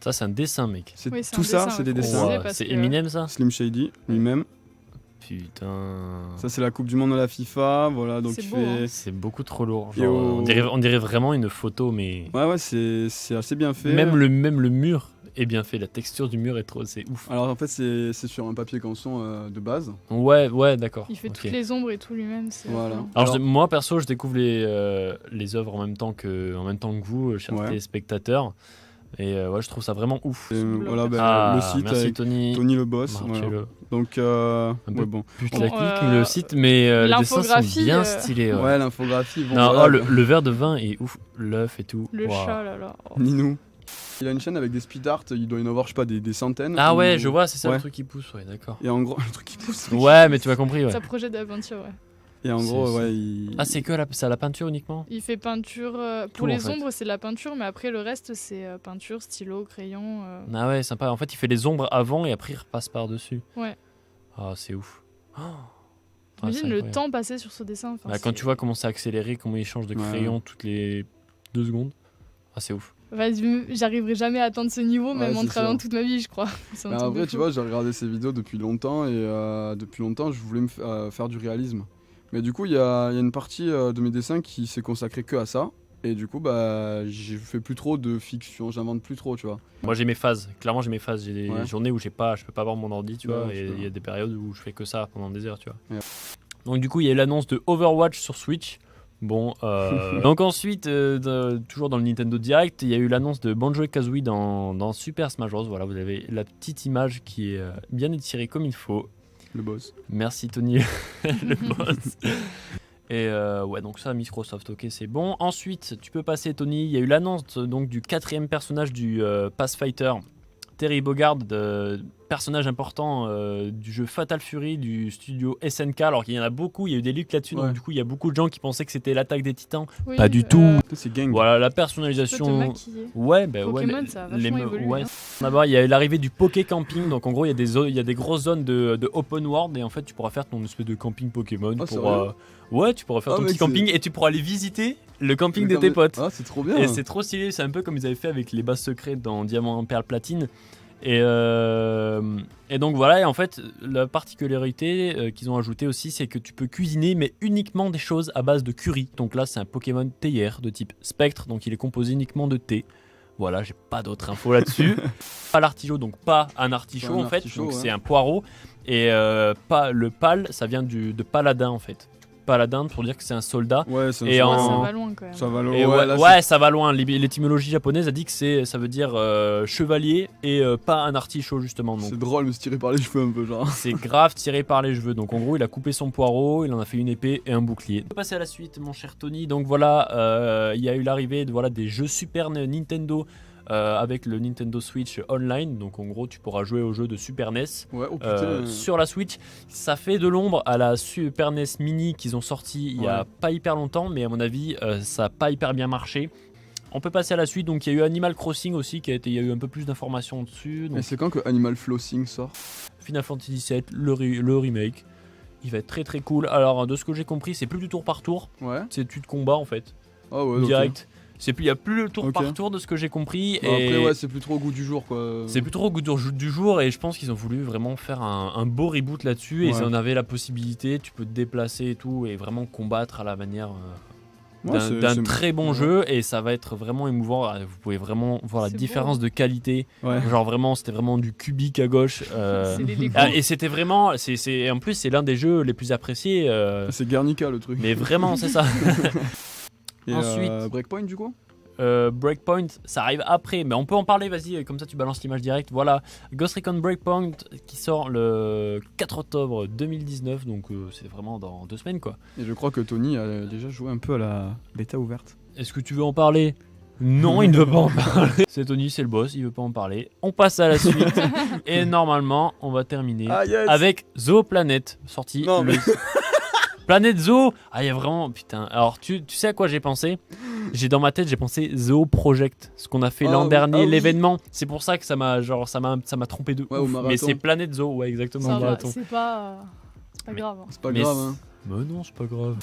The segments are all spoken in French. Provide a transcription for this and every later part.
Ça, c'est un dessin, mec. C'est Oui, c'est tout un ça, dessin, c'est des faut dessins. préciser parce C'est que- Eminem, ça? Slim Shady lui-même. Putain. Ça, c'est la Coupe du Monde de la FIFA. Voilà, donc C'est il beau, fait. hein. C'est beaucoup trop lourd. Et Genre, au- on dirait vraiment une photo, mais. Ouais, c'est assez bien fait. Même le mur est bien fait. La texture du mur est trop. C'est ouf. Alors en fait, c'est sur un papier canson de base. Ouais, d'accord. Il fait Ok. toutes les ombres et tout lui-même. Voilà. Alors, moi, perso, je découvre les œuvres en même temps que vous, chers Ouais. téléspectateurs. Et ouais, je trouve ça vraiment ouf. Et, voilà, ben, Ah, le site merci avec Tony. Tony le boss. Marcello. Voilà. Donc, Un peu ouais, bon. putaclic Bon, le site, mais les dessins sont l'infographie, bien stylés. Ouais. Ouais, l'infographie. Bon, Non, voilà, le verre de vin est ouf, l'œuf et tout. Le Waouh. chat, là. Oh. Ninou. Il a une chaîne avec des speed art, il doit y en avoir, je sais pas, des centaines. Ah ouais, Ou- je vois, c'est ça Ouais. le truc qui pousse, ouais, d'accord. Et en gros, le truc qui pousse. Ouais, mais tu m'as compris, ouais. Sa projet d'aventure, ouais. Et en C'est- gros, c'est- ouais, il. Ah, c'est que c'est à la peinture uniquement? Il fait peinture. Tout, Pour en les fait. ombres, c'est la peinture, mais après, le reste, c'est peinture, stylo, crayon. Ah ouais, sympa. En fait, il fait les ombres avant et après, il repasse par-dessus. Ouais. Ah, c'est ouf. Oh. Ah, Imagine c'est le incroyable. temps passé sur ce dessin. Enfin, Ah, quand c'est- tu vois comment c'est accéléré, comment il change de Ouais. crayon toutes les 2 secondes. Ah, c'est ouf. J'arriverai jamais à atteindre ce niveau, même Ouais, en c'est travaillant sûr. toute ma vie, je crois. C'est un Bah, truc en de vrai, fou. tu vois, j'ai regardé ces vidéos depuis longtemps et depuis longtemps, je voulais faire du réalisme. Mais du coup, il y a une partie de mes dessins qui s'est consacrée que à ça. Et du coup, bah, je fais plus trop de fiction, j'invente plus trop, tu vois. Moi, j'ai mes phases. Clairement, j'ai mes phases. J'ai des Ouais. journées où je peux pas avoir mon ordi, tu vois. Ouais, Et je peux. il y a des périodes où je fais que ça pendant des heures, tu vois. Ouais. Donc, du coup, il y a eu l'annonce de Overwatch sur Switch. Bon, donc ensuite, toujours dans le Nintendo Direct, il y a eu l'annonce de Banjo-Kazooie dans Super Smash Bros. Voilà, vous avez la petite image qui est bien étirée comme il faut. Le boss. Merci Tony, le boss. Et ouais, donc ça, Microsoft, ok, c'est bon. Ensuite, tu peux passer, Tony. Il y a eu l'annonce donc du 4e personnage du Pass Fighter, Terry Bogard, personnage important du jeu Fatal Fury du studio SNK. Alors qu'il y en a beaucoup, il y a eu des leaks là-dessus, Ouais. donc du coup, il y a beaucoup de gens qui pensaient que c'était l'attaque des Titans. Oui, Pas du tout. C'est gang. Voilà, la Tu peux te personnalisation. maquiller. Ouais, ben ouais. Pokémon, mais ça a vachement évolué, ouais. hein. D'abord, il y a eu l'arrivée du Poké Camping. Donc, en gros, il y a des grosses zones de open world. Et en fait, tu pourras faire ton espèce de camping Pokémon. Oh, pour, sérieux ouais, tu pourras faire Ah, ton mec, petit camping et tu pourras aller visiter le camping de Mais tes potes. Ah, c'est trop bien. Et c'est trop stylé. C'est un peu comme ils avaient fait avec les bases secrètes dans Diamant, Perle, Platine. Et donc voilà, et en fait, la particularité qu'ils ont ajoutée aussi, c'est que tu peux cuisiner, mais uniquement des choses à base de curry. Donc là, c'est un Pokémon théière de type spectre, donc il est composé uniquement de thé. Voilà, j'ai pas d'autres infos là-dessus. Pas l'artichaut, donc pas un artichaut Pas un en fait, artichaut, donc ouais. c'est un poireau. Et pas, le pal, ça vient de paladin en fait. Paladin pour dire que c'est un soldat. Ouais, c'est Et un Ouais, en- ça va loin quand même. Ça va loin. Et Ouais, là, ouais, ça va loin. L'étymologie japonaise a dit que ça veut dire chevalier et pas un artichaut justement. Donc c'est drôle, mais se tirer par les cheveux un peu, genre. c'est grave tiré par les cheveux. Donc en gros, il a coupé son poireau, il en a fait une épée et un bouclier. On peut passer à la suite, mon cher Tony. Donc voilà, il y a eu l'arrivée de des jeux Super Nintendo avec le Nintendo Switch Online. Donc en gros, tu pourras jouer aux jeux de Super NES. Ouais, oh putain. Sur la Switch, ça fait de l'ombre à la Super NES Mini qu'ils ont sorti il y a Ouais. pas hyper longtemps, mais à mon avis, ça a pas hyper bien marché. On peut passer à la suite, donc il y a eu Animal Crossing aussi, il y a eu un peu plus d'informations dessus. Donc Et c'est quand que Animal Flossing sort? Final Fantasy VII, le remake, il va être très très cool. Alors de ce que j'ai compris, c'est plus du tour par tour, Ouais. c'est tu te combats en fait, Ah ouais, ok. direct. Il y a plus le tour Ok. par tour de ce que j'ai compris. Bah, Et après, ouais, c'est plus trop au goût du jour, quoi. c'est plus trop au goût du jour et je pense qu'ils ont voulu vraiment faire un beau reboot là-dessus et Ouais. ils en avaient la possibilité, tu peux te déplacer et tout et vraiment combattre à la manière Ouais, d'un c'est- très bon ouais. jeu et ça va être vraiment émouvant. Vous pouvez vraiment voir la C'est beau. différence de qualité. Ouais. Genre vraiment, c'était vraiment du cubique à gauche. C'est les décos. Et c'était vraiment, en plus c'est l'un des jeux les plus appréciés. C'est Guernica le truc. Mais vraiment, c'est ça. Et ensuite- Breakpoint du coup? Breakpoint, ça arrive après, mais on peut en parler, vas-y, comme ça tu balances l'image directe. Voilà, Ghost Recon Breakpoint qui sort le 4 octobre 2019, donc c'est vraiment dans 2 semaines quoi. Et je crois que Tony a déjà joué un peu à la bêta ouverte. Est-ce que tu veux en parler? Non, il ne veut pas en parler. C'est Tony, c'est le boss, il veut pas en parler. On passe à la suite, et normalement, on va terminer Ah yes! avec Zooplanet, sorti Non, le... mais- Planète Zoo. Ah, il y a vraiment, putain. Alors, tu sais à quoi j'ai pensé? Dans ma tête, j'ai pensé Zoo Project, ce qu'on a fait Ah l'an oui, dernier, ah oui. l'événement. C'est pour ça que ça m'a trompé de Ouais, au ouf. marathon. Mais c'est Planète Zoo, ouais, exactement. Ça au va, marathon. c'est pas grave. hein. C'est pas Mais grave, hein. Mais non, c'est pas grave.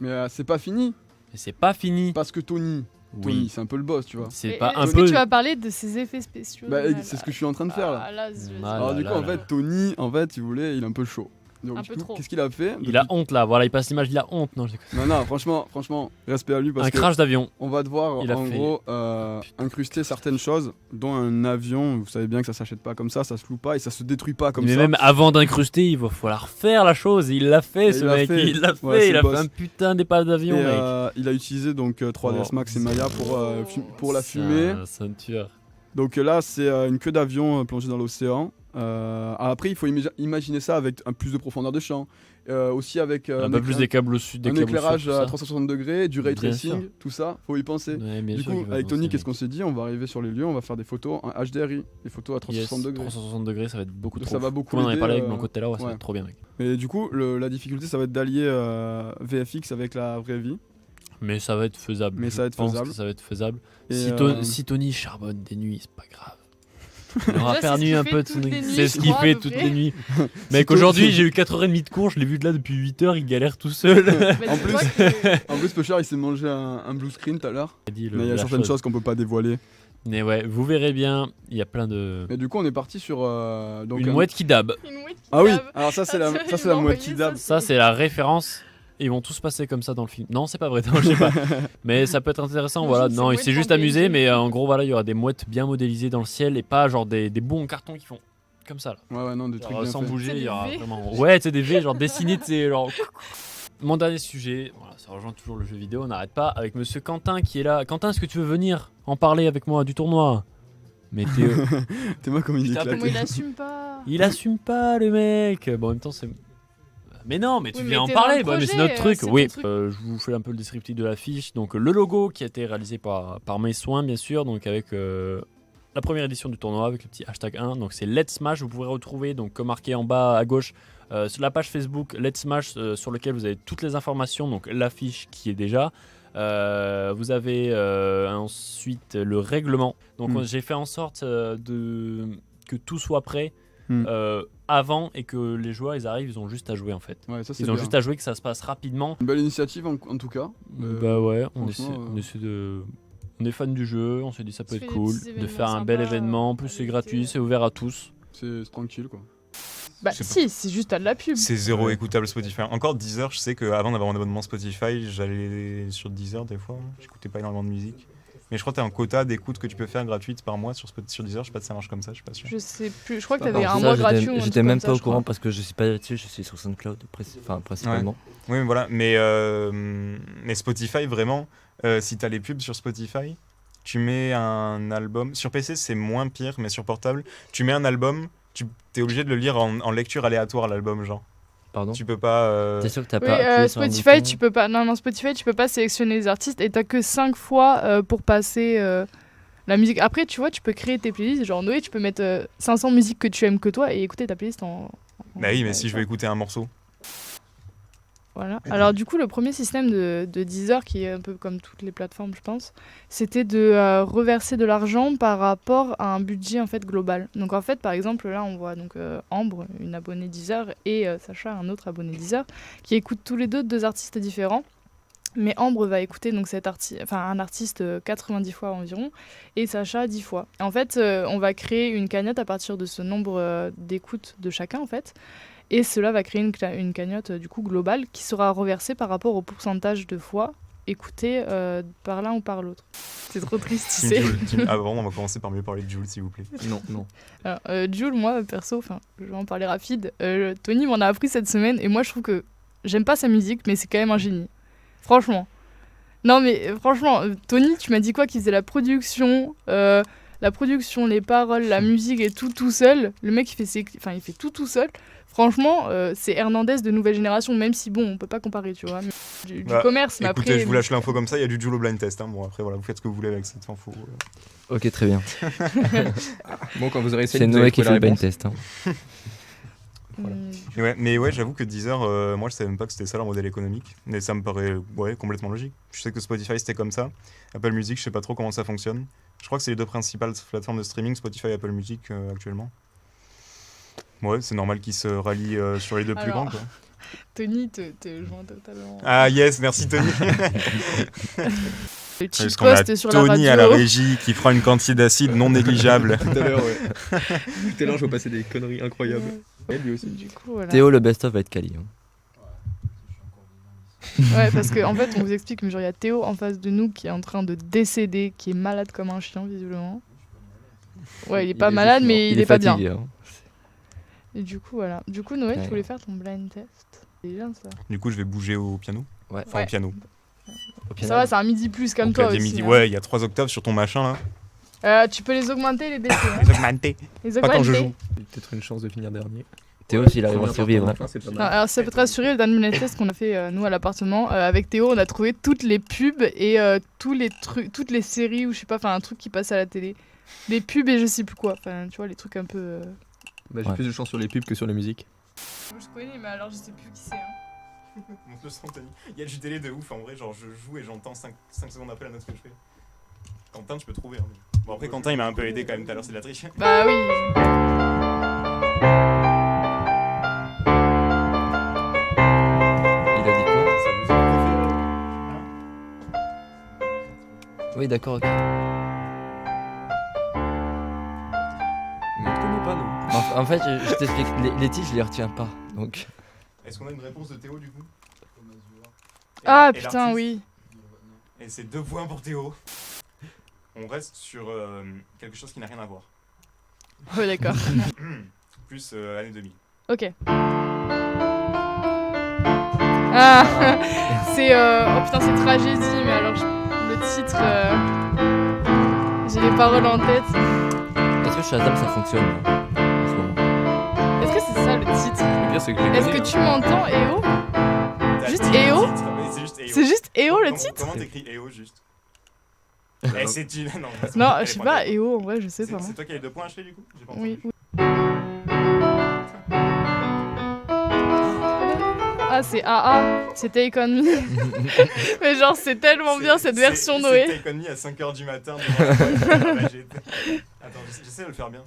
Mais c'est pas fini, Mais c'est pas fini. parce que Tony, Tony, Oui. c'est un peu le boss, tu vois. C'est pas un Est-ce peu. que tu vas parler de ces effets spéciaux Bah, là, c'est ce que je suis en train de faire là. Ah, vas-y. Ah, Alors là, du là, coup, en là. fait, Tony, si vous voulez, il est un peu chaud. Donc Un du peu coup, trop. qu'est-ce qu'il a fait Il a honte là, voilà, il passe l'image, il a honte. Non, je déconne. Non, franchement, respect à lui parce Un que crash d'avion. on va devoir Il a en fait- gros incruster certaines choses, dont un avion. Vous savez bien que ça s'achète pas comme ça se loue pas et ça se détruit pas comme Mais ça. même avant d'incruster, il va falloir faire la chose. Il l'a fait, Et ce il l'a mec. fait. Il l'a fait. Ouais, c'est il le a boss. fait un putain d'épave d'avion, Et, mec. il a utilisé donc 3ds Oh. Max et Maya pour la C'est fumée. un tueur. Donc là, c'est une queue d'avion plongée dans l'océan. Après, il faut imaginer ça avec un plus de profondeur de champ. Aussi avec Un peu plus des câbles au sud, des un câbles au éclairage sud, tout à ça. 360 degrés, du ray Bien tracing, sûr. tout ça, faut y penser. Ouais, bien Du sûr coup, qu'il va avec penser, Tony, qu'est-ce qu'on mec. s'est dit? On va arriver sur les lieux, on va faire des photos en HDRI, des photos à 360 Yes, degrés. 360 degrés, ça va être beaucoup Ça trop. va beaucoup Comme on en avait aider, parlé avec mon côté là, ouais, ça va ouais. être trop bien, mec. Mais du coup, la difficulté, ça va être d'allier VFX avec la vraie vie. Mais ça va être faisable. Mais je ça va être pense faisable. que ça va être faisable. Et, Si Tony charbonne des nuits, c'est pas grave. Il aura Déjà, c'est ce perdu qu'il un fait peu de toutes les nuits, C'est ce je qu'il crois, à fait peu toutes près. les nuits. Mec, aujourd'hui, j'ai eu 4h30 de cours, je l'ai vu de là depuis 8h, il galère tout seul. Mais En dis-toi plus- que- En plus, Pusher, il s'est mangé un blue screen tout à l'heure. Mais Mais il y a certaines choses qu'on peut pas dévoiler. Mais ouais, vous verrez bien, il y a plein de. Mais du coup, on est parti sur. Donc, Une mouette qui dab. Une mouette qui Ah oui, dab. alors ça, c'est Ah, la, tu ça, c'est m'as la mouette envoyé qui dab. Ça, c'est la référence. Et ils vont tous passer comme ça dans le film. Non, c'est pas vrai, non, je sais pas. Mais ça peut être intéressant, Moi, voilà. je sais Non, il mouette s'est juste en amusé, PNG. mais en gros, voilà, il y aura des mouettes bien modélisées dans le ciel et pas genre des bons en carton qui font comme ça, là. Ouais, non, des trucs Genre, bien sans faits. bouger, C'est il y des aura V. vraiment. Ouais, c'est des V, genre dessinés, tu sais, genre. Mon dernier sujet, voilà, ça rejoint toujours le jeu vidéo, on n'arrête pas, avec monsieur Quentin qui est là. Quentin, est-ce que tu veux venir en parler avec moi du tournoi? Mais T'es moi comme il Putain, éclate. Comment il assume pas. il assume pas, le mec. Bon, en même temps, c'est. Mais non, mais tu Oui, viens mais en t'es dans parler, le bah, mais c'est projet, notre truc. c'est ton Oui, truc. je vous fais un peu le descriptif de l'affiche. Donc, le logo qui a été réalisé par mes soins, bien sûr, donc avec la première édition du tournoi, avec le petit hashtag 1. Donc, c'est Let's Smash. Vous pourrez retrouver, donc, comme marqué en bas à gauche, sur la page Facebook Let's Smash, sur lequel vous avez toutes les informations, donc l'affiche qui est déjà. Vous avez ensuite le règlement. Donc, j'ai fait en sorte que tout soit prêt. Avant et que les joueurs ils arrivent, ils ont juste à jouer en fait. Ouais, ça, c'est Ils ont bien. juste à jouer, que ça se passe rapidement. Une belle initiative en tout cas. Bah ouais, on franchement, essaie de. On est fan du jeu, on s'est dit ça peut se être fait des cool, petits de événements faire un bel sympas, événement. En plus, à c'est l'été. gratuit, c'est ouvert à tous. C'est tranquille quoi. Bah Je sais si, c'est juste à de la pub. C'est zéro Ouais. écoutable Spotify. Encore Deezer, je sais qu'avant d'avoir un abonnement Spotify, j'allais sur Deezer des fois. J'écoutais pas énormément de musique. Mais je crois que t'as un quota d'écoute que tu peux faire gratuite par mois sur Deezer. Je sais pas si ça marche comme ça, je suis pas sûr. Je sais plus, je crois que Ah, t'avais par un contre, mois Ça, gratuit. ou un J'étais truc même comme pas au ça, je crois. courant parce que je suis pas là-dessus, je suis sur SoundCloud, principalement. Oui, mais voilà. Mais Spotify, vraiment, si t'as les pubs sur Spotify, tu mets un album. Sur PC, c'est moins pire, mais sur portable, tu mets un album, t'es obligé de le lire en lecture aléatoire, l'album, genre. Pardon. Tu peux pas. T'es sûr que t'as Oui, pas appuyé sur un Spotify, bouton tu peux pas. Non, Spotify, tu peux pas sélectionner les artistes et t'as que 5 fois pour passer la musique. Après, tu vois, tu peux créer tes playlists. Genre, Noé, tu peux mettre 500 musiques que tu aimes que toi et écouter ta playlist en. Bah oui, mais si je veux écouter un morceau. Voilà. Alors du coup, le premier système de Deezer, qui est un peu comme toutes les plateformes, je pense, c'était de reverser de l'argent par rapport à un budget en fait global. Donc en fait, par exemple, là, on voit donc Ambre, une abonnée Deezer, et Sacha, un autre abonné Deezer, qui écoutent tous les deux artistes différents. Mais Ambre va écouter donc un artiste 90 fois environ et Sacha 10 fois. En fait, on va créer une cagnotte à partir de ce nombre d'écoutes de chacun en fait. Et cela va créer une cagnotte du coup globale qui sera reversée par rapport au pourcentage de fois écoutées par l'un ou par l'autre. C'est trop triste, tu sais. Avant, on va commencer par mieux parler de Jules, s'il vous plaît. Non. Alors, Jules, moi perso, je vais en parler rapide. Tony m'en a appris cette semaine et moi je trouve que j'aime pas sa musique, mais c'est quand même un génie. Franchement. Non mais franchement, Tony, tu m'as dit quoi? Qu'il faisait la production, les paroles, la musique et tout seul. Le mec il fait tout seul. Franchement, c'est Hernandez de nouvelle génération, même si bon, on peut pas comparer, tu vois. Mais du Bah, commerce, mais Écoutez, après. je vous lâche l'info comme ça, il y a du Jules au blind test. Hein. Bon, après, voilà, vous faites ce que vous voulez avec cette info. Ok, très bien. Bon, quand vous aurez essayé C'est de Noé qui trouver fait la le blind réponse. test. Hein. Mais ouais, j'avoue que Deezer, moi je savais même pas que c'était ça leur modèle économique. Mais ça me paraît complètement logique. Je sais que Spotify c'était comme ça. Apple Music, je sais pas trop comment ça fonctionne. Je crois que c'est les deux principales plateformes de streaming, Spotify et Apple Music actuellement. Ouais, c'est normal qu'ils se rallient sur les deux plus Alors, grands. Quoi. Tony te joint totalement. Ah yes, merci Tony. Le Parce cheat qu'on a post sur la Tony à la radio. régie qui prend une quantité d'acide non négligeable. Tout à l'heure, ouais. Tout à l'heure, je vois passer des conneries incroyables. Et lui aussi. Du coup, voilà. Théo, le best-of va être quali. Hein. Ouais, parce qu'en fait, on vous explique, mais genre, il y a Théo en face de nous qui est en train de décéder, qui est malade comme un chien, visiblement. Ouais, il est pas malade, mais il est pas bien. fatigué, hein. Et du coup, voilà. Du coup, Noël, Ouais. tu voulais faire ton blind test. C'est bien ça. Du coup, je vais bouger au piano. Ouais. Enfin, au piano. Au piano. Ça va, c'est un midi plus comme Au toi clavier aussi. MIDI. hein. Ouais, il y a 3 octaves sur ton machin là. Tu peux les augmenter, les baisser. hein. Les augmentés. Les Pas quand je augmenter. joue. J'ai peut-être une chance de finir dernier. Théo, s'il arrive à Première survivre. partie, hein. enfin, c'est pas Non, mal. alors ça peut te rassurer, le dernier blind test qu'on a fait nous à l'appartement, avec Théo, on a trouvé toutes les pubs et tous les trucs, toutes les séries ou je sais pas, enfin un truc qui passe à la télé. Les pubs et je sais plus quoi, enfin tu vois les trucs un peu. Bah, j'ai Ouais. plus de chance sur les pubs que sur la musique. Je connais, mais alors je sais plus qui c'est. Hein. Montre le son, Tony. Il y a du délai de ouf en vrai, genre je joue et j'entends 5 secondes après la note que je fais. Quentin, tu peux trouver. Hein. Bon, après, Quentin il m'a un peu aidé quand même tout à l'heure, c'est de la triche. Bah oui. Il a dit quoi? Oui, d'accord, ok. Mais on te connaît pas, nous. En fait, je t'explique, les titres, je les retiens pas. Donc, Est-ce qu'on a une réponse de Théo du coup? Ah Et putain, l'artiste oui. Et c'est 2 points pour Théo. On reste sur quelque chose qui n'a rien à voir. Ouais, d'accord. Plus année 2000. Ok. Ah, c'est. Oh putain, c'est tragédie, mais alors le titre. J'ai les paroles en tête. est-ce que Shazam ça fonctionne en ce moment? Est-ce que c'est ça le titre? Le pire, c'est que je les Est-ce connais, que hein. tu m'entends, EO? T'as Juste dit le EO? titre, mais c'est juste EO. C'est juste EO le Comment- titre? Comment t'écris EO juste? Eh, c'est une. Non, Non, elle je est sais pas pas, terrible. EO en vrai, je sais pas. C'est toi qui as les 2 points Ashley du coup? J'ai pas Oui. entendu. Ah, c'est AA, c'est Take On Me. Mais genre, c'est tellement bien cette version Noé. C'est Take On Me à 5h du matin devant la boîte. Ouais, Attends, j'essaie de le faire bien.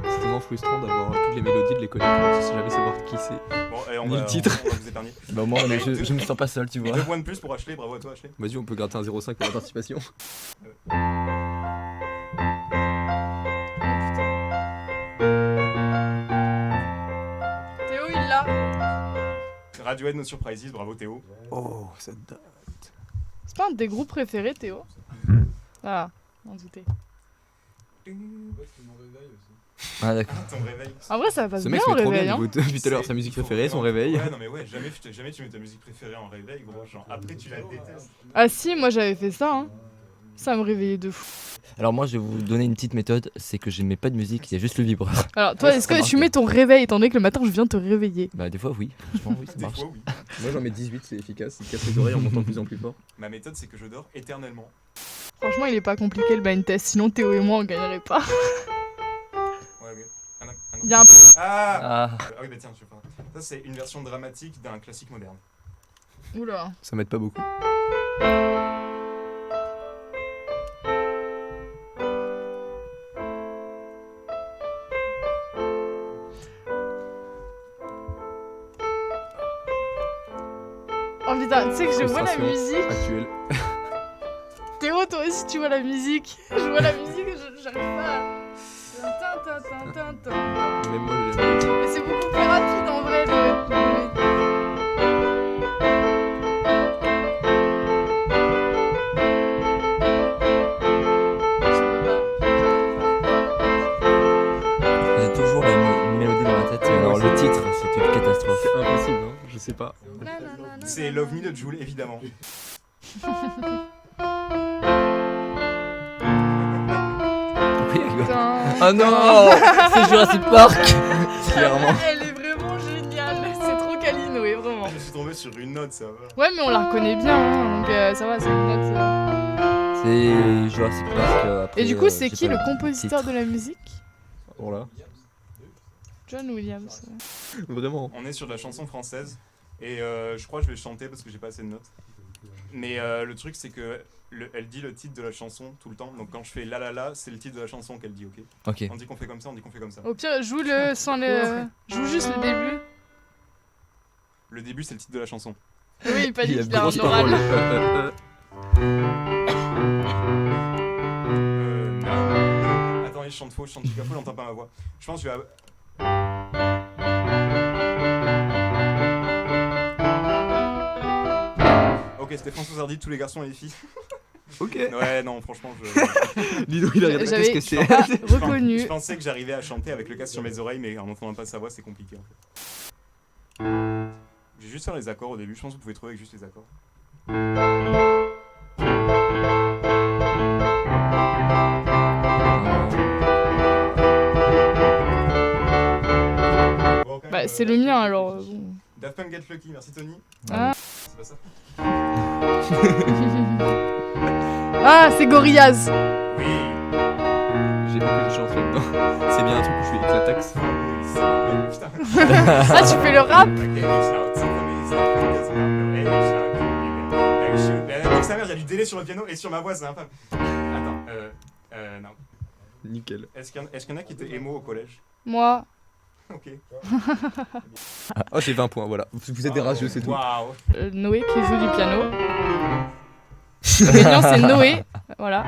C'est tellement frustrant d'avoir toutes les mélodies, de les connaître, sans jamais savoir qui c'est. Bon, et on Ni va, le titre. on va vous épargner. Bah, au moins, je me sens pas seul, tu Et vois. 2 points de plus pour Ashley, bravo à toi Ashley. Vas-y, on peut gratter un 0,5 pour la participation. Théo, il l'a. Radiohead No Surprises, bravo Théo. Oh, ça date. C'est pas un de tes groupes préférés, Théo? Ah, m'en doutais. Ah, d'accord. Ton réveil. En vrai, ça passe Ce bien mec se au met trop réveil. bien Hein. niveau depuis tout à l'heure sa musique préférée, son réveil. Ouais, non mais ouais, jamais tu mets ta musique préférée en réveil, gros. Genre, après tu la détestes. Ah si, moi j'avais fait ça. Hein. Ça me réveillait de fou. Alors, moi, je vais vous donner une petite méthode c'est que je mets pas de musique, il y a juste le vibreur. Alors, toi, Ouais, est-ce ça que marche tu mets ton réveil étant donné que le matin je viens te réveiller? Bah, des fois, oui. Franchement, oui, ça Des marche. fois, oui. Moi j'en mets 18, c'est efficace, il casse les oreilles en montant de plus en plus fort. Ma méthode, c'est que je dors éternellement. Franchement, il est pas compliqué le blind test, sinon Théo et moi on gagnerait pas. Ouais, ok. Ah non, ah non. Il y a un Ah Ah, Ah oui, bah tiens, je sais pas. Ça, c'est une version dramatique d'un classique moderne. Oula. Ça m'aide pas beaucoup. Oh putain, tu sais que je vois la Frustration musique. actuelle. Théo, toi aussi tu vois la musique. Je vois la musique, j'arrive pas à... Même moi j'ai Mais c'est beaucoup plus rapide en vrai j'ai toujours la même mélodie dans la tête. Alors, le titre, c'est une catastrophe. C'est impossible, hein, je sais pas. C'est Love Me de Jul, évidemment. Oui, rigole. Putain. Oh non, c'est Jurassic Park. Clairement. Elle est vraiment géniale. C'est trop câline, oui, vraiment. Je suis tombé sur une note, ça va. Ouais, mais on la reconnaît bien, hein, donc ça va, c'est une note. C'est Jurassic Park. Après, Et du coup, c'est j'ai qui pas le compositeur titre. de la musique? Voilà. John Williams. Vraiment. On est sur de la chanson française. Et je crois que je vais chanter parce que j'ai pas assez de notes. Mais le truc, c'est que elle dit le titre de la chanson tout le temps. Donc quand je fais la la la, c'est le titre de la chanson qu'elle dit, ok? Ok. On dit qu'on fait comme ça, on dit qu'on fait comme ça. Au pire, joue le sans le. Joue juste le début. Le début, c'est le titre de la chanson. Oui, pas dit Il y a qu'il a grosse un oral. parole. Non. Attends, je chante faux, je chante super faux, j'entends pas ma voix. Je pense que je vais. Ok, c'était François Hardy, tous les garçons et les filles. Ok. Ouais, non, franchement, je. Dis donc, il a regardé J'avais qu'est-ce que c'est. pas Je reconnu. pensais que j'arrivais à chanter avec le casque sur mes oreilles, mais en n'entendant pas sa voix, c'est compliqué en fait. Je vais juste faire les accords au début, je pense que vous pouvez trouver avec juste les accords. Bon, quand même, Bah, c'est le mien alors. Bon. Daft Punk Get Lucky, merci Tony. Ah. C'est pas ça. Ah, c'est Gorillaz. Oui. J'ai aucune chance là-dedans. C'est bien un truc où je fais éclataxe. Putain. Ah, tu fais le rap. Donc sa mère, il y a du délai sur le piano et sur ma voix, c'est infâme. Attends, non. Nickel. Est-ce qu'il y en a qui étaient émo au collège? Moi. Ok. Oh, j'ai 20 points, voilà. Vous êtes des rageux, c'est tout. Waouh. Noé qui joue du piano. Le gagnant, c'est Noé. Voilà.